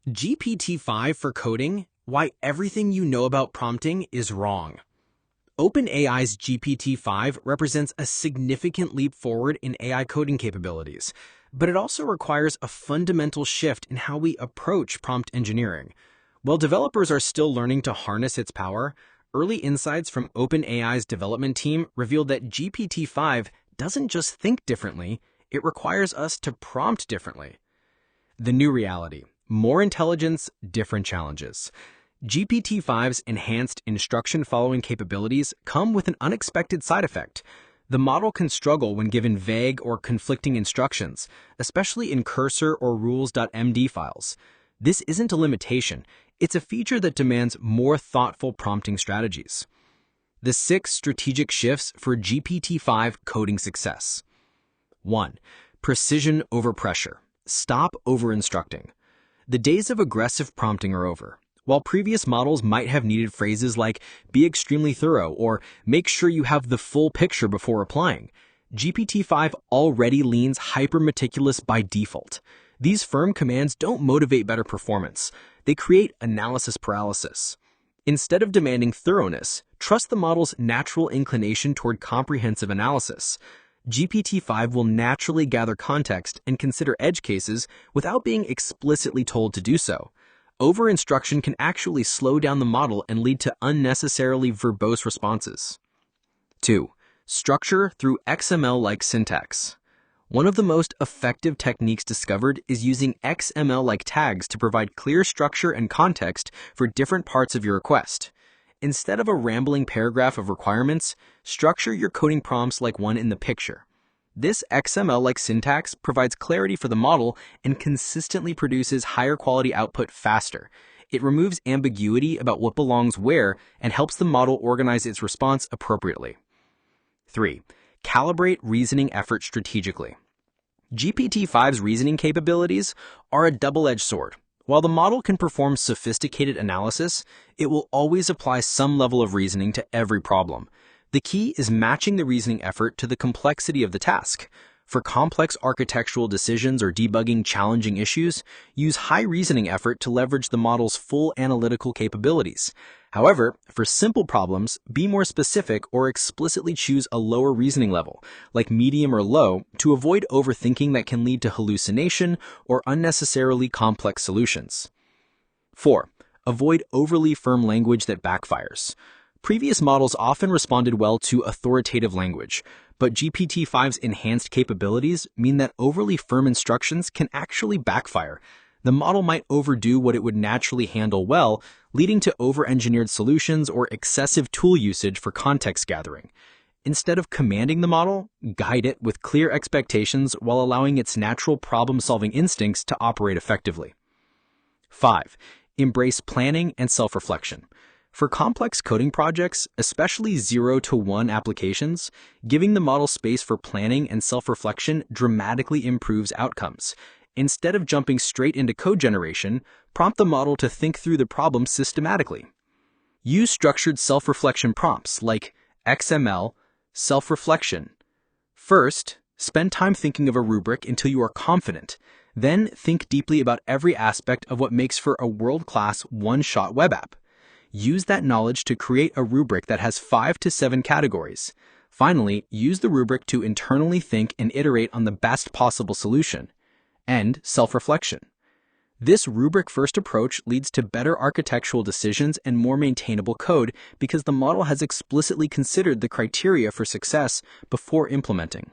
GPT-5 for coding, why everything you know about prompting is wrong. OpenAI's GPT-5 represents a significant leap forward in AI coding capabilities, but it also requires a fundamental shift in how we approach prompt engineering. While developers are still learning to harness its power, early insights from OpenAI's development team revealed that GPT-5 doesn't just think differently, it requires us to prompt differently. The new reality. More intelligence, different challenges. GPT-5's enhanced instruction-following capabilities come with an unexpected side effect. The model can struggle when given vague or conflicting instructions, especially in cursor or rules.md files. This isn't a limitation, it's a feature that demands more thoughtful prompting strategies. The 6 strategic shifts for GPT-5 coding success. 1. Precision over pressure. Stop over-instructing. The days of aggressive prompting are over. While previous models might have needed phrases like "be extremely thorough" or "make sure you have the full picture before applying," GPT-5 already leans hyper-meticulous by default. These firm commands don't motivate better performance. They create analysis paralysis. Instead of demanding thoroughness, trust the model's natural inclination toward comprehensive analysis. GPT-5 will naturally gather context and consider edge cases without being explicitly told to do so. Over-instruction can actually slow down the model and lead to unnecessarily verbose responses. 2. Structure through XML-like syntax. One of the most effective techniques discovered is using XML-like tags to provide clear structure and context for different parts of your request. Instead of a rambling paragraph of requirements, structure your coding prompts like one in the picture. This XML-like syntax provides clarity for the model and consistently produces higher quality output faster. It removes ambiguity about what belongs where and helps the model organize its response appropriately. 3. Calibrate reasoning effort strategically. GPT-5's reasoning capabilities are a double-edged sword. While the model can perform sophisticated analysis, it will always apply some level of reasoning to every problem. The key is matching the reasoning effort to the complexity of the task. For complex architectural decisions or debugging challenging issues, use high reasoning effort to leverage the model's full analytical capabilities. However, for simple problems, be more specific or explicitly choose a lower reasoning level, like medium or low, to avoid overthinking that can lead to hallucination or unnecessarily complex solutions. 4. Avoid overly firm language that backfires. Previous models often responded well to authoritative language, but GPT-5's enhanced capabilities mean that overly firm instructions can actually backfire. The model might overdo what it would naturally handle well, leading to over-engineered solutions or excessive tool usage for context gathering. Instead of commanding the model, guide it with clear expectations while allowing its natural problem-solving instincts to operate effectively. 5. Embrace planning and self-reflection. For complex coding projects, especially 0 to 1 applications, giving the model space for planning and self-reflection dramatically improves outcomes. Instead of jumping straight into code generation, prompt the model to think through the problem systematically. Use structured self-reflection prompts like XML, self-reflection. First, spend time thinking of a rubric until you are confident. Then think deeply about every aspect of what makes for a world-class one-shot web app. Use that knowledge to create a rubric that has 5 to 7 categories. Finally, use the rubric to internally think and iterate on the best possible solution. And self-reflection. This rubric-first approach leads to better architectural decisions and more maintainable code because the model has explicitly considered the criteria for success before implementing.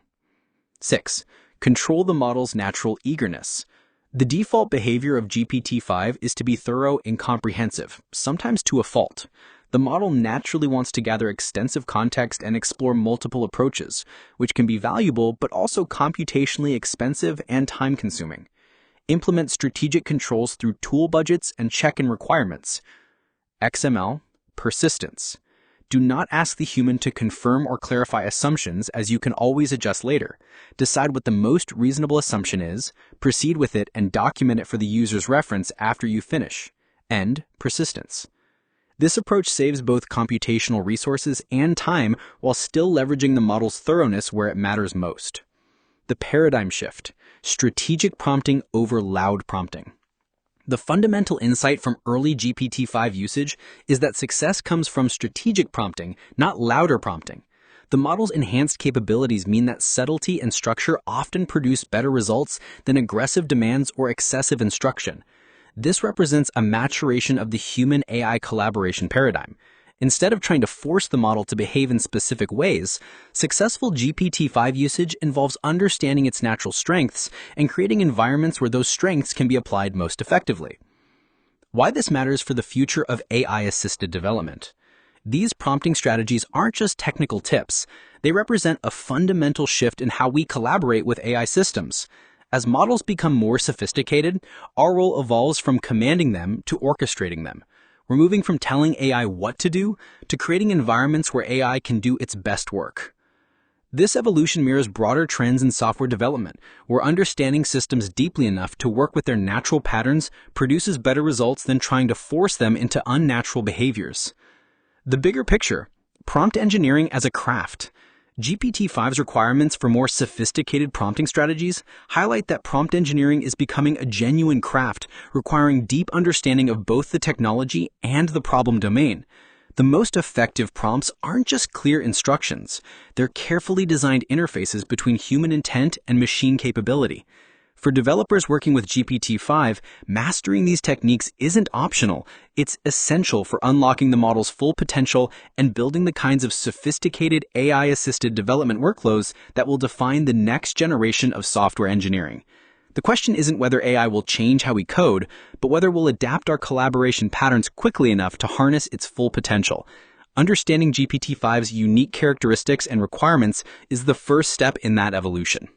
6. Control the model's natural eagerness. The default behavior of GPT-5 is to be thorough and comprehensive, sometimes to a fault. The model naturally wants to gather extensive context and explore multiple approaches, which can be valuable but also computationally expensive and time-consuming. Implement strategic controls through tool budgets and check-in requirements. XML, persistence. Do not ask the human to confirm or clarify assumptions, as you can always adjust later. Decide what the most reasonable assumption is, proceed with it, and document it for the user's reference after you finish. And persistence. This approach saves both computational resources and time while still leveraging the model's thoroughness where it matters most. The paradigm shift: strategic prompting over loud prompting. The fundamental insight from early GPT-5 usage is that success comes from strategic prompting, not louder prompting. The model's enhanced capabilities mean that subtlety and structure often produce better results than aggressive demands or excessive instruction. This represents a maturation of the human-AI collaboration paradigm. Instead of trying to force the model to behave in specific ways, successful GPT-5 usage involves understanding its natural strengths and creating environments where those strengths can be applied most effectively. Why this matters for the future of AI-assisted development. These prompting strategies aren't just technical tips. They represent a fundamental shift in how we collaborate with AI systems. As models become more sophisticated, our role evolves from commanding them to orchestrating them. We're moving from telling AI what to do to creating environments where AI can do its best work. This evolution mirrors broader trends in software development, where understanding systems deeply enough to work with their natural patterns produces better results than trying to force them into unnatural behaviors. The bigger picture: prompt engineering as a craft. GPT-5's requirements for more sophisticated prompting strategies highlight that prompt engineering is becoming a genuine craft, requiring deep understanding of both the technology and the problem domain. The most effective prompts aren't just clear instructions. They're carefully designed interfaces between human intent and machine capability. For developers working with GPT-5, mastering these techniques isn't optional. It's essential for unlocking the model's full potential and building the kinds of sophisticated AI-assisted development workflows that will define the next generation of software engineering. The question isn't whether AI will change how we code, but whether we'll adapt our collaboration patterns quickly enough to harness its full potential. Understanding GPT-5's unique characteristics and requirements is the first step in that evolution.